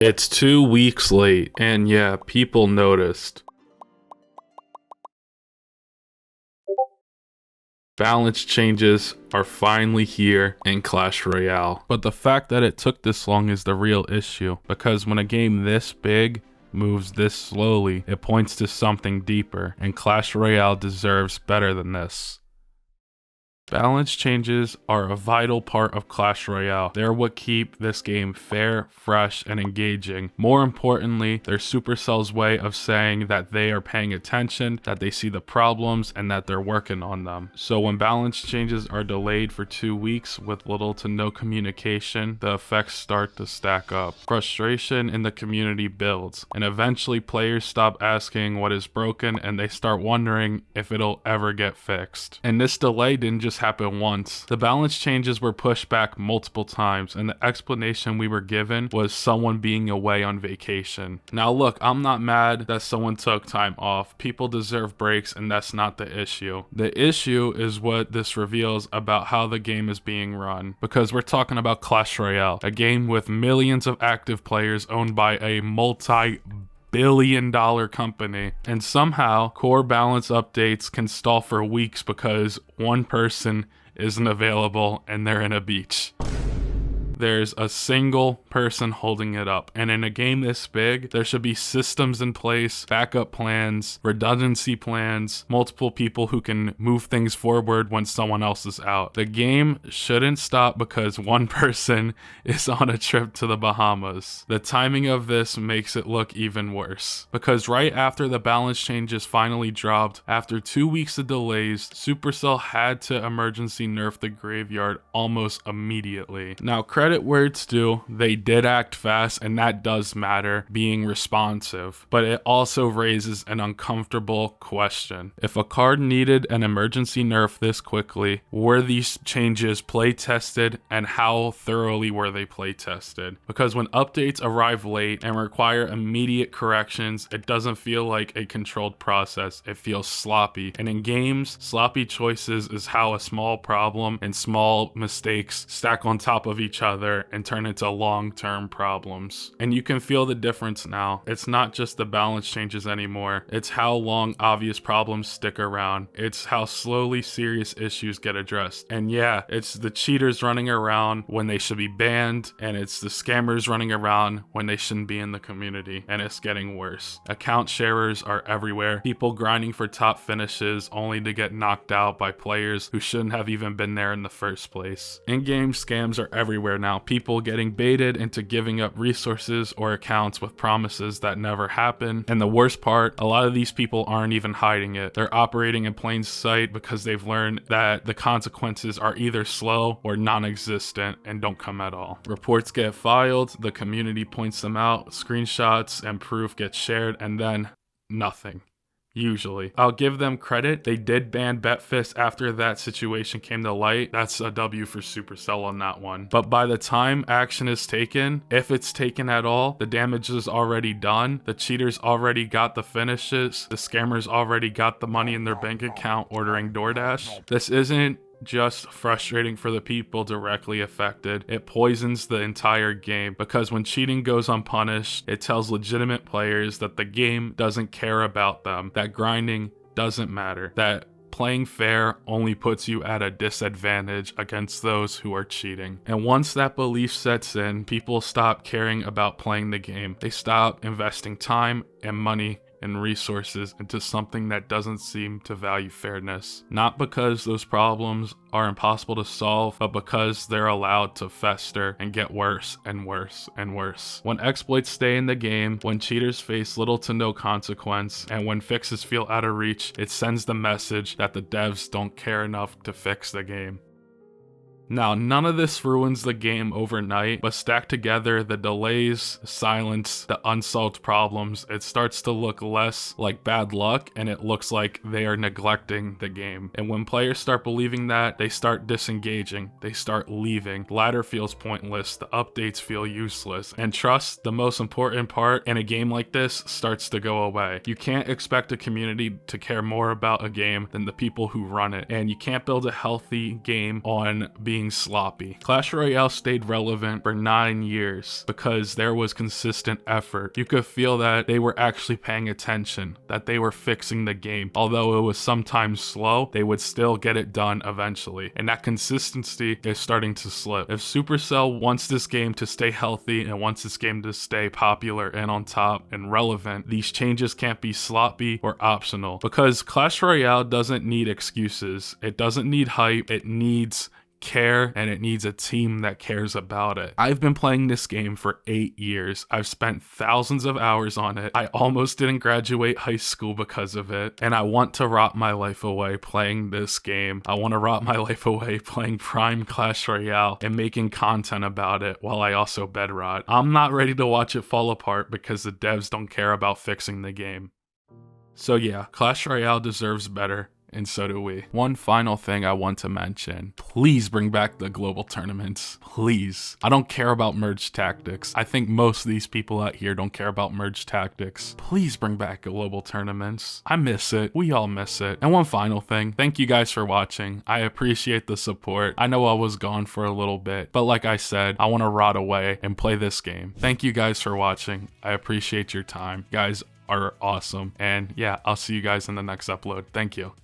It's 2 weeks late, and yeah, people noticed. Balance changes are finally here in Clash Royale. But the fact that it took this long is the real issue, because when a game this big moves this slowly, it points to something deeper, and Clash Royale deserves better than this. Balance changes are a vital part of Clash Royale. They're what keep this game fair, fresh, and engaging. More importantly, they're Supercell's way of saying that they are paying attention, that they see the problems, and that they're working on them. So when balance changes are delayed for 2 weeks with little to no communication, the effects start to stack up. Frustration in the community builds, and eventually players stop asking what is broken and they start wondering if it'll ever get fixed. And this delay didn't just happen once. The balance changes were pushed back multiple times, and the explanation we were given was someone being away on vacation. Now look, I'm not mad that someone took time off. People deserve breaks, and that's not the issue. The issue is what this reveals about how the game is being run, because we're talking about Clash Royale, a game with millions of active players owned by a multi-billion-dollar company, and somehow core balance updates can stall for weeks because one person isn't available and they're in a beach. There's a single person holding it up. And in a game this big, there should be systems in place, backup plans, redundancy plans, multiple people who can move things forward when someone else is out. The game shouldn't stop because one person is on a trip to the Bahamas. The timing of this makes it look even worse, because right after the balance changes finally dropped, after 2 weeks of delays, Supercell had to emergency nerf the graveyard almost immediately. Now, credit where it's due, they did act fast, and that does matter, being responsive, but it also raises an uncomfortable question. If a card needed an emergency nerf this quickly, were these changes play tested, and how thoroughly were they play tested? Because when updates arrive late and require immediate corrections, it doesn't feel like a controlled process, it feels sloppy. And in games, sloppy choices is how a small problem and small mistakes stack on top of each other and turn into long-term problems. And you can feel the difference now. It's not just the balance changes anymore. It's how long obvious problems stick around. It's how slowly serious issues get addressed. And yeah, it's the cheaters running around when they should be banned, and it's the scammers running around when they shouldn't be in the community, and it's getting worse. Account sharers are everywhere. People grinding for top finishes only to get knocked out by players who shouldn't have even been there in the first place. In-game scams are everywhere now. People getting baited into giving up resources or accounts with promises that never happen. And the worst part, a lot of these people aren't even hiding it. They're operating in plain sight because they've learned that the consequences are either slow or non-existent and don't come at all. Reports get filed, the community points them out, screenshots and proof get shared, and then nothing. Usually. I'll give them credit. They did ban Betfist after that situation came to light. That's a W for Supercell on that one. But by the time action is taken, if it's taken at all, the damage is already done. The cheaters already got the finishes. The scammers already got the money in their bank account ordering DoorDash. This isn't just frustrating for the people directly affected. It poisons the entire game, because when cheating goes unpunished, it tells legitimate players that the game doesn't care about them, that grinding doesn't matter, that playing fair only puts you at a disadvantage against those who are cheating. And once that belief sets in, people stop caring about playing the game. They stop investing time and money and resources into something that doesn't seem to value fairness. Not because those problems are impossible to solve, but because they're allowed to fester and get worse and worse and worse. When exploits stay in the game, when cheaters face little to no consequence, and when fixes feel out of reach, it sends the message that the devs don't care enough to fix the game. Now, none of this ruins the game overnight, but stacked together, the delays, the silence, the unsolved problems, it starts to look less like bad luck, and it looks like they are neglecting the game. And when players start believing that, they start disengaging, they start leaving. Ladder feels pointless, the updates feel useless, and trust, the most important part in a game like this, starts to go away. You can't expect a community to care more about a game than the people who run it, and you can't build a healthy game on being being sloppy. Clash Royale stayed relevant for 9 years because there was consistent effort. You could feel that they were actually paying attention, that they were fixing the game. Although it was sometimes slow, they would still get it done eventually. And that consistency is starting to slip. If Supercell wants this game to stay healthy and wants this game to stay popular and on top and relevant, these changes can't be sloppy or optional, because Clash Royale doesn't need excuses. It doesn't need hype. It needs care, and it needs a team that cares about it. I've been playing this game for 8 years. I've spent thousands of hours on it. I almost didn't graduate high school because of it, and I want to rot my life away playing this game. I want to rot my life away playing Prime Clash Royale and making content about it while I also bed rot. I'm not ready to watch it fall apart because the devs don't care about fixing the game. So yeah, Clash Royale deserves better. And so do we. One final thing I want to mention. Please bring back the global tournaments. Please. I don't care about merge tactics. I think most of these people out here don't care about merge tactics. Please bring back global tournaments. I miss it. We all miss it. And one final thing. Thank you guys for watching. I appreciate the support. I know I was gone for a little bit, but like I said, I want to rot away and play this game. Thank you guys for watching. I appreciate your time. You guys are awesome. And yeah, I'll see you guys in the next upload. Thank you.